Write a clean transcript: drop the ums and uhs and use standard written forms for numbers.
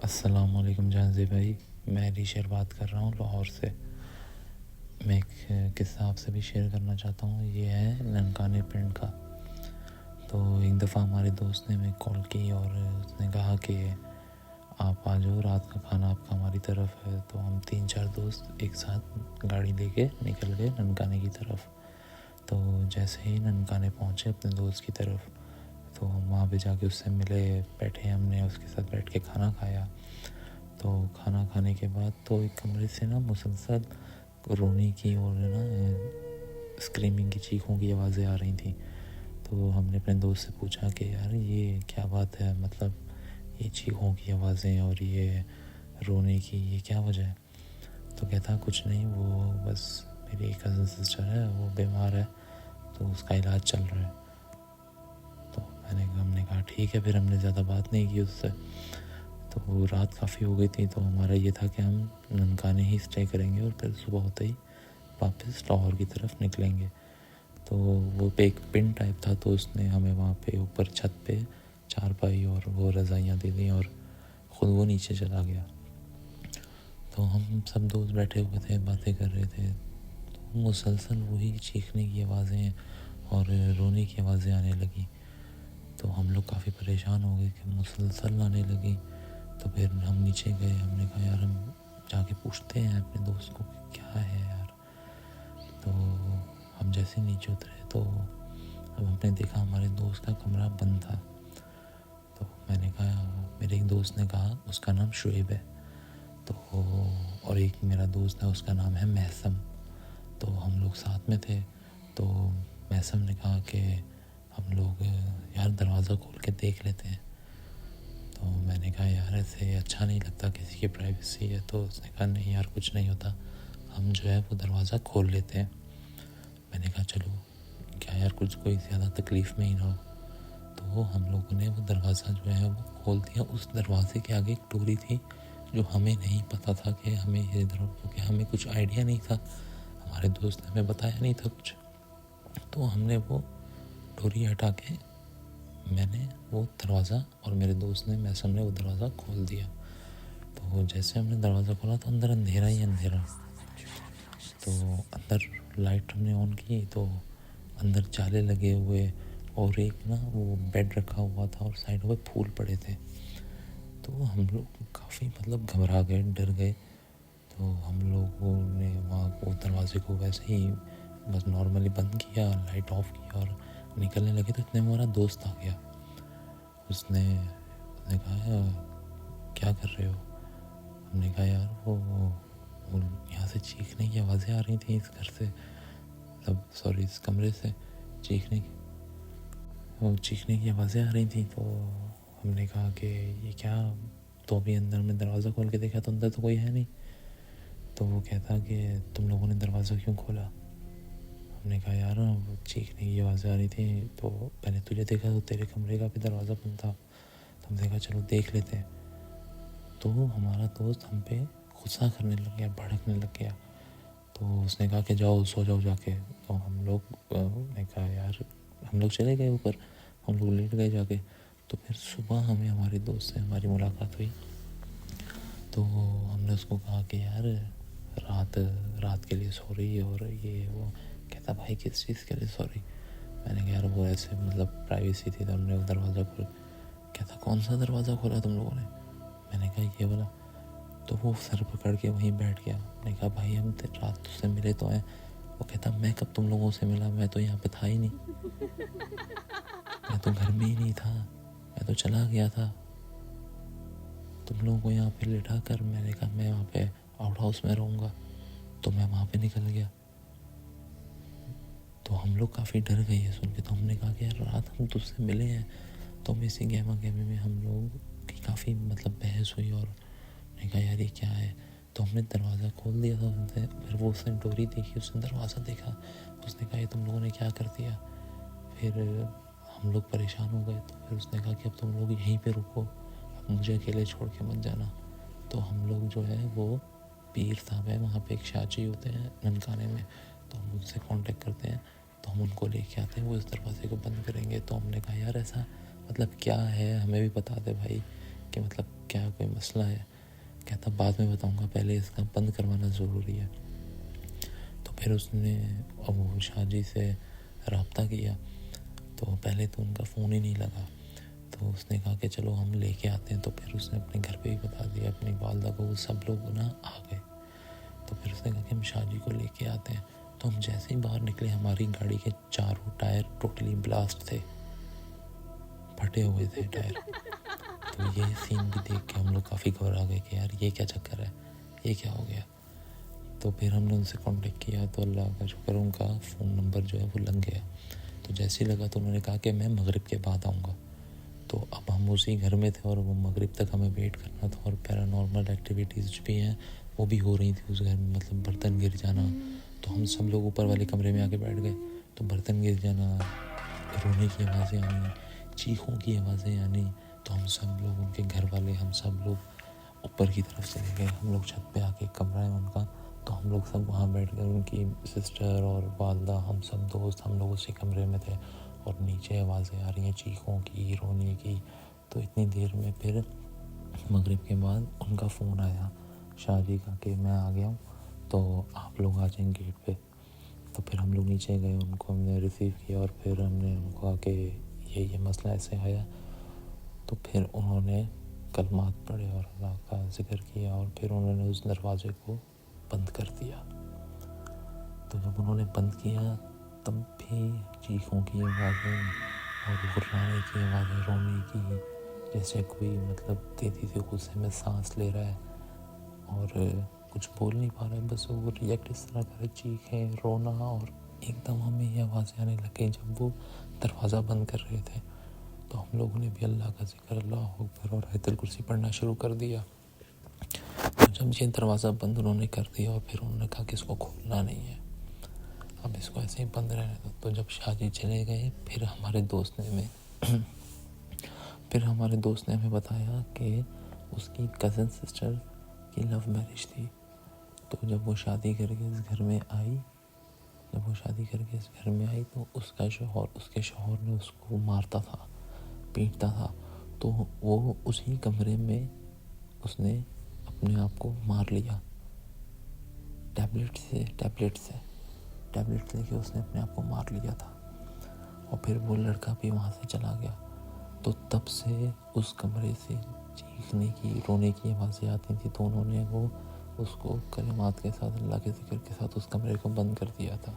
अस्सलाम वालेकुम जानज़ी भाई। मैं रीशर बात कर रहा हूँ लाहौर से। मैं एक किस्सा आपसे भी शेयर करना चाहता हूँ। ये है ननकाने पिंड का। तो एक दफ़ा हमारे दोस्त ने हमें कॉल की और उसने कहा कि आप आ जाओ, रात का खाना आपका हमारी तरफ है। तो हम 3-4 दोस्त एक साथ गाड़ी लेके निकल गए ननकाने की तरफ। तो जैसे ही ननकाने पहुँचे अपने दोस्त की तरफ, तो हम वहाँ पे जाके उससे मिले, बैठे, हमने उसके साथ बैठ के खाना खाया। तो खाना खाने के बाद तो एक कमरे से ना मुसलसल रोने की और ना स्क्रीमिंग की, चीखों की आवाज़ें आ रही थी। तो हमने अपने दोस्त से पूछा कि यार ये क्या बात है, मतलब ये चीखों की आवाज़ें और ये रोने की, ये क्या वजह है? तो कहता कुछ नहीं, वो बस मेरी कज़न सिस्टर है, वो बीमार है तो उसका इलाज चल रहा है। तो हमने कहा ठीक है। फिर हमने ज़्यादा बात नहीं की उससे। तो रात काफ़ी हो गई थी, तो हमारा ये था कि हम ननकाने ही स्टे करेंगे और फिर सुबह होते ही वापस लाहौर की तरफ निकलेंगे। तो वो पे एक पिन टाइप था, तो उसने हमें वहाँ पे ऊपर छत पे चारपाई और वो रज़ाइयाँ दे दी और ख़ुद वो नीचे चला गया। तो हम सब दोस्त बैठे हुए थे, बातें कर रहे थे। तो मुसलसल वही चीखने की आवाज़ें और रोने की आवाज़ें आने लगी। तो हम लोग काफ़ी परेशान हो गए कि मुसलसल आने लगी। तो फिर हम नीचे गए, हमने कहा यार हम जाके पूछते हैं अपने दोस्त को कि क्या है यार। तो हम जैसे नीचे उतरे तो अब हमने देखा हमारे दोस्त का कमरा बंद था। तो मैंने कहा, मेरे एक दोस्त ने कहा उसका नाम शुएब है। तो और एक मेरा दोस्त है, उसका नाम है महसम। तो हम लोग साथ में थे। तो महसम ने कहा कि हम लोग यार दरवाज़ा खोल के देख लेते हैं। तो मैंने कहा यार ऐसे अच्छा नहीं लगता, किसी की प्राइवेसी है। तो उसने कहा नहीं यार कुछ नहीं होता, हम जो है वो दरवाज़ा खोल लेते हैं। मैंने कहा चलो, क्या यार कुछ कोई ज़्यादा तकलीफ़ में ही ना हो। तो हम लोगों ने वो दरवाज़ा जो है वो खोल दिया। उस दरवाज़े के आगे एक डोरी थी जो हमें नहीं पता था कि हमें ये क्योंकि हमें कुछ आइडिया नहीं था, हमारे दोस्त ने हमें बताया नहीं था कुछ। तो हमने वो डोरी हटा के मैंने वो दरवाज़ा और मेरे दोस्त ने, मैसम ने वो दरवाज़ा खोल दिया। तो जैसे हमने दरवाज़ा खोला तो अंदर अंधेरा ही अंधेरा। तो अंदर लाइट हमने ऑन की तो अंदर जाले लगे हुए और एक ना वो बेड रखा हुआ था और साइड में फूल पड़े थे। तो हम लोग काफ़ी मतलब घबरा गए, डर गए। तो हम लोगों ने वहाँ वो दरवाजे को वैसे ही बस नॉर्मली बंद किया, लाइट ऑफ किया और निकलने लगे। तो इतने में हमारा दोस्त आ गया। उसने कहा क्या कर रहे हो? हमने कहा यार वो यहाँ से चीखने की आवाज़ें आ रही थी इस घर से, मतलब सॉरी इस कमरे से चीखने की आवाज़ें आ रही थी। तो हमने कहा कि ये क्या? तो अभी अंदर में दरवाज़ा खोल के देखा तो अंदर तो कोई है नहीं। तो वो कहता कि तुम लोगों ने दरवाज़ा क्यों खोला? हमने कहा यार वो चीखने की आवाज़ें आ रही थी, तो मैंने तुझे देखा तो तेरे कमरे का भी दरवाज़ा बंद था। तो हमने कहा चलो देख लेते हैं। तो हमारा दोस्त हम पे गुस्सा करने लग गया, भड़कने लग गया। तो उसने कहा कि जाओ सो जाओ जाके। तो हम लोग ने कहा यार, हम लोग चले गए ऊपर, हम लोग लेट गए जाके। तो फिर सुबह हमें हमारे दोस्त से हमारी मुलाकात हुई। तो हमने उसको कहा कि यार रात के लिए सॉरी और ये वो। कहता भाई किस चीज़ के लिए सॉरी? मैंने कहा यार वो ऐसे मतलब प्राइवेसी थी तो हमने वो दरवाज़ा खोला। कहता कौन सा दरवाज़ा खोला तुम लोगों ने? मैंने कहा ये वाला। तो वो सर पकड़ के वहीं बैठ गया। मैंने कहा भाई हम रात तुझसे मिले तो हैं। वो कहता मैं कब तुम लोगों से मिला, मैं तो यहाँ पे था ही नहीं, मैं तो घर में ही नहीं था, मैं तो चला गया था तुम लोगों को यहाँ पे लिटा कर। मैंने कहा मैं वहाँ पे आउट हाउस में रहूँगा, तो मैं वहाँ पे निकल गया। तो हम लोग काफ़ी डर गए ये सुन के। तो हमने कहा कि यार रात हम तुझसे मिले हैं। तो हम इसी गहमा गहमी में हम लोग की काफ़ी मतलब बहस हुई और मैंने कहा यार ये क्या है? तो हमने दरवाज़ा खोल दिया था उसने। फिर वो उसने डोरी देखी, उसने दरवाज़ा देखा, उसने कहा ये तुम लोगों ने क्या कर दिया? फिर हम लोग परेशान हो गए। तो फिर उसने कहा कि अब तुम लोग यहीं पे रुको, अब मुझे अकेले छोड़ के मत जाना। तो हम लोग जो है वो पीर साहब है वहाँ पे एक शाची होते हैं ननकाने में, तो हम उनसे कांटेक्ट करते हैं, तो हम उनको लेके आते हैं, वो इस दरवाजे को बंद करेंगे। तो हमने कहा यार ऐसा मतलब क्या है, हमें भी बता दे भाई कि मतलब क्या कोई मसला है? कहता बाद में बताऊंगा, पहले इसका बंद करवाना ज़रूरी है। तो फिर उसने वो शाहजी से रब्ता किया, तो पहले तो उनका फ़ोन ही नहीं लगा। तो उसने कहा कि चलो हम लेके आते हैं। तो फिर उसने अपने घर पे ही बता दिया अपनी वालदा को, वो सब लोग ना आ गए। तो फिर उसने कहा कि हम शाहजी को लेके आते हैं। तो हम जैसे ही बाहर निकले, हमारी गाड़ी के चारों टायर टोटली ब्लास्ट थे, फटे हुए थे टायर। तो ये सीन भी देख के हम लोग काफ़ी घबरा गए कि यार ये क्या चक्कर है, ये क्या हो गया। तो फिर हमने उनसे कांटेक्ट किया, तो अल्लाह का शुक्र उनका फ़ोन नंबर जो है वो लग गया। तो जैसे ही लगा तो उन्होंने कहा कि मैं मगरिब के बाद आऊँगा। तो अब हम उसी घर में थे और वो मगरिब तक हमें वेट करना था, और पैरानॉर्मल एक्टिविटीज़ भी हैं वो भी हो रही थी उस घर में, मतलब बर्तन गिर जाना। तो हम सब लोग ऊपर वाले कमरे में आके बैठ गए। तो बर्तन गिर जाना, रोने की आवाज़ें आनी, चीखों की आवाज़ें आनी। तो हम सब लोग, उनके घर वाले, हम सब लोग ऊपर की तरफ चले गए। हम लोग छत पे आके, कमरा है उनका, तो हम लोग सब वहाँ बैठ गए। उनकी सिस्टर और वालदा, हम सब दोस्त, हम लोग उसी कमरे में थे, और नीचे आवाज़ें आ रही हैं चीखों की, रोने की। तो इतनी देर में फिर मगरिब के बाद उनका फ़ोन आया शाहजी का कि मैं आ गया हूँ, तो आप लोग आ जाएं गेट पे। तो फिर हम लोग नीचे गए, उनको हमने रिसीव किया, और फिर हमने उनको कहा कि ये मसला ऐसे आया। तो फिर उन्होंने कलमात पढ़े और अल्लाह का ज़िक्र किया, और फिर उन्होंने उस दरवाज़े को बंद कर दिया। तो जब उन्होंने बंद किया तब भी चीखों की आवाज़ें और गुर्राने की आवाज़ें, रोने की, जैसे कोई मतलब तेज़ी से गुस्से में सांस ले रहा है और कुछ बोल नहीं पा रहा है, बस वो रिएक्ट इस तरह कर रहे, चीखें, रोना। और एकदम हमें ये आवाज़ें आने लग गई जब वो दरवाज़ा बंद कर रहे थे। तो हम लोगों ने भी अल्लाह का ज़िक्र, अल्लाह अकबर और आयतुल कुर्सी पढ़ना शुरू कर दिया। तो जब ये दरवाज़ा बंद उन्होंने कर दिया, और फिर उन्होंने कहा कि इसको खोलना नहीं है, अब इसको ऐसे ही बंद रहने दो। तो जब शाहजी चले गए, फिर हमारे दोस्त ने हमें बताया कि उसकी कज़न सिस्टर की लव मैरिज थी। तो जब वो शादी करके इस घर में आई, तो उसके शौहर ने उसको मारता था, पीटता था। तो वो उसी कमरे में उसने अपने आप को मार लिया, टैबलेट लेके उसने अपने आप को मार लिया था। और फिर वो लड़का भी वहाँ से चला गया। तो तब से उस कमरे से चीखने की, रोने की आवाज़ें आती थी। तो उन्होंने उसको कलिमात के साथ, अल्लाह के ज़िक्र के साथ उस कमरे को बंद कर दिया था।